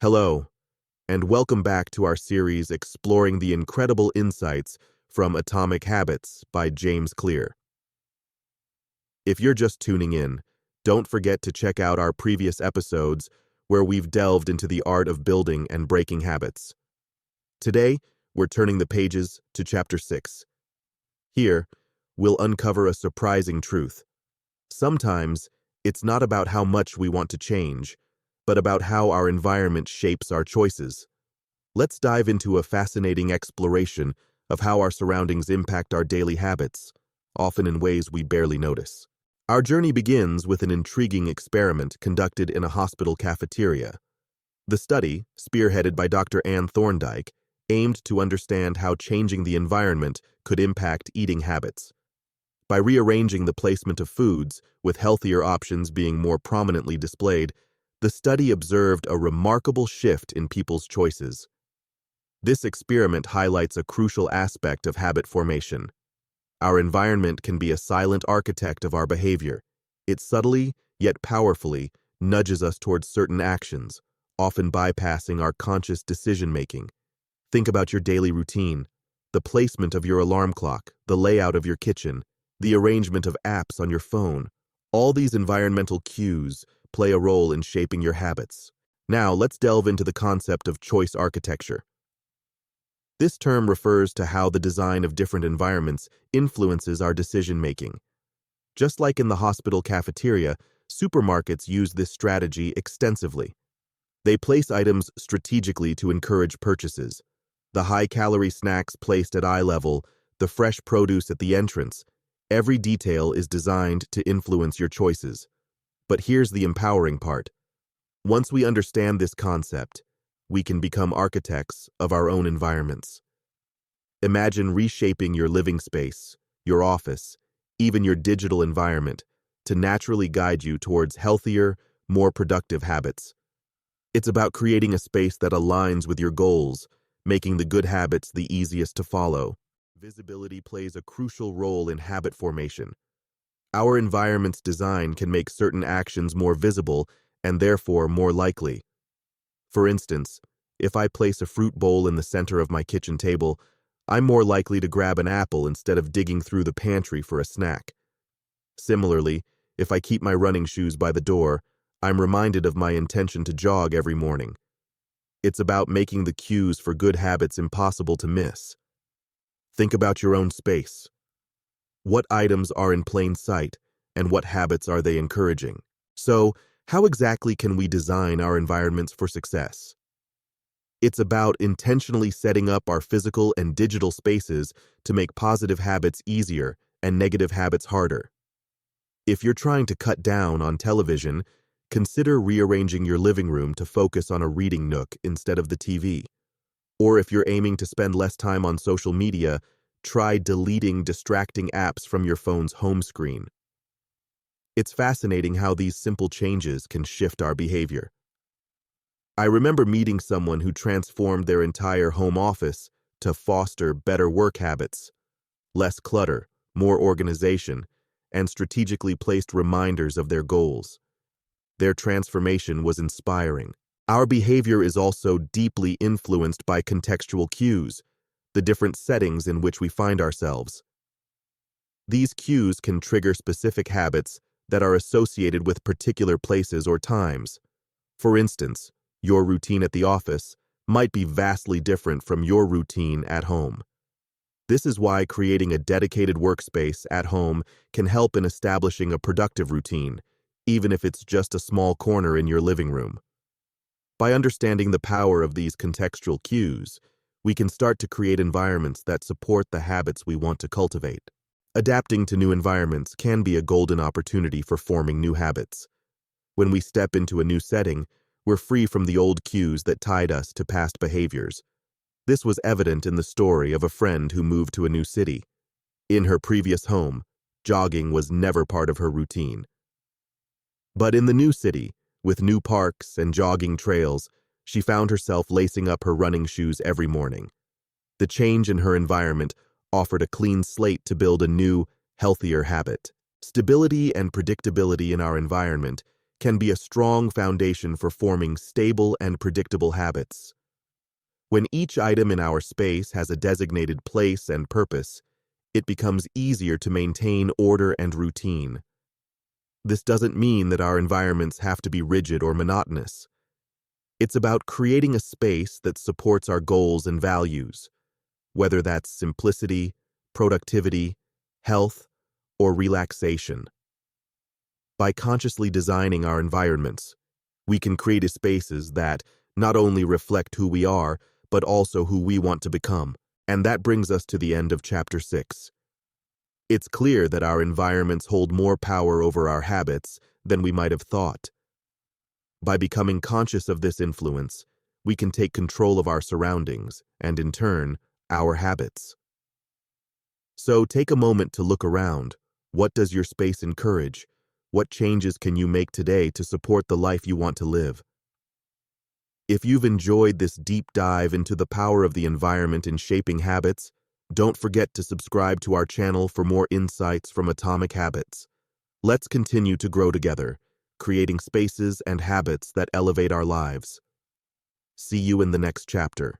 Hello, and welcome back to our series exploring the incredible insights from Atomic Habits by James Clear. If you're just tuning in, don't forget to check out our previous episodes where we've delved into the art of building and breaking habits. Today, we're turning the pages to Chapter 6. Here, we'll uncover a surprising truth. Sometimes, it's not about how much we want to change, but about how our environment shapes our choices. Let's dive into a fascinating exploration of how our surroundings impact our daily habits, often in ways we barely notice. Our journey begins with an intriguing experiment conducted in a hospital cafeteria. The study, spearheaded by Dr. Anne Thorndike, aimed to understand how changing the environment could impact eating habits. By rearranging the placement of foods, with healthier options being more prominently displayed, the study observed a remarkable shift in people's choices. This experiment highlights a crucial aspect of habit formation. Our environment can be a silent architect of our behavior. It subtly, yet powerfully, nudges us towards certain actions, often bypassing our conscious decision-making. Think about your daily routine, the placement of your alarm clock, the layout of your kitchen, the arrangement of apps on your phone. All these environmental cues play a role in shaping your habits. Now, let's delve into the concept of choice architecture. This term refers to how the design of different environments influences our decision-making. Just like in the hospital cafeteria, supermarkets use this strategy extensively. They place items strategically to encourage purchases. The high-calorie snacks placed at eye level, the fresh produce at the entrance. Every detail is designed to influence your choices. But here's the empowering part. Once we understand this concept, we can become architects of our own environments. Imagine reshaping your living space, your office, even your digital environment to naturally guide you towards healthier, more productive habits. It's about creating a space that aligns with your goals, making the good habits the easiest to follow. Visibility plays a crucial role in habit formation. Our environment's design can make certain actions more visible and therefore more likely. For instance, if I place a fruit bowl in the center of my kitchen table, I'm more likely to grab an apple instead of digging through the pantry for a snack. Similarly, if I keep my running shoes by the door, I'm reminded of my intention to jog every morning. It's about making the cues for good habits impossible to miss. Think about your own space. What items are in plain sight, and what habits are they encouraging? So, how exactly can we design our environments for success? It's about intentionally setting up our physical and digital spaces to make positive habits easier and negative habits harder. If you're trying to cut down on television, consider rearranging your living room to focus on a reading nook instead of the TV. Or if you're aiming to spend less time on social media, try deleting distracting apps from your phone's home screen. It's fascinating how these simple changes can shift our behavior. I remember meeting someone who transformed their entire home office to foster better work habits, less clutter, more organization, and strategically placed reminders of their goals. Their transformation was inspiring. Our behavior is also deeply influenced by contextual cues, the different settings in which we find ourselves. These cues can trigger specific habits that are associated with particular places or times. For instance, your routine at the office might be vastly different from your routine at home. This is why creating a dedicated workspace at home can help in establishing a productive routine, even if it's just a small corner in your living room. By understanding the power of these contextual cues, we can start to create environments that support the habits we want to cultivate. Adapting to new environments can be a golden opportunity for forming new habits. When we step into a new setting, we're free from the old cues that tied us to past behaviors. This was evident in the story of a friend who moved to a new city. In her previous home, jogging was never part of her routine. But in the new city, with new parks and jogging trails, she found herself lacing up her running shoes every morning. The change in her environment offered a clean slate to build a new, healthier habit. Stability and predictability in our environment can be a strong foundation for forming stable and predictable habits. When each item in our space has a designated place and purpose, it becomes easier to maintain order and routine. This doesn't mean that our environments have to be rigid or monotonous. It's about creating a space that supports our goals and values, whether that's simplicity, productivity, health, or relaxation. By consciously designing our environments, we can create spaces that not only reflect who we are, but also who we want to become. And that brings us to the end of Chapter 6. It's clear that our environments hold more power over our habits than we might have thought. By becoming conscious of this influence, we can take control of our surroundings and, in turn, our habits. So take a moment to look around. What does your space encourage? What changes can you make today to support the life you want to live? If you've enjoyed this deep dive into the power of the environment in shaping habits, don't forget to subscribe to our channel for more insights from Atomic Habits. Let's continue to grow together, creating spaces and habits that elevate our lives. See you in the next chapter.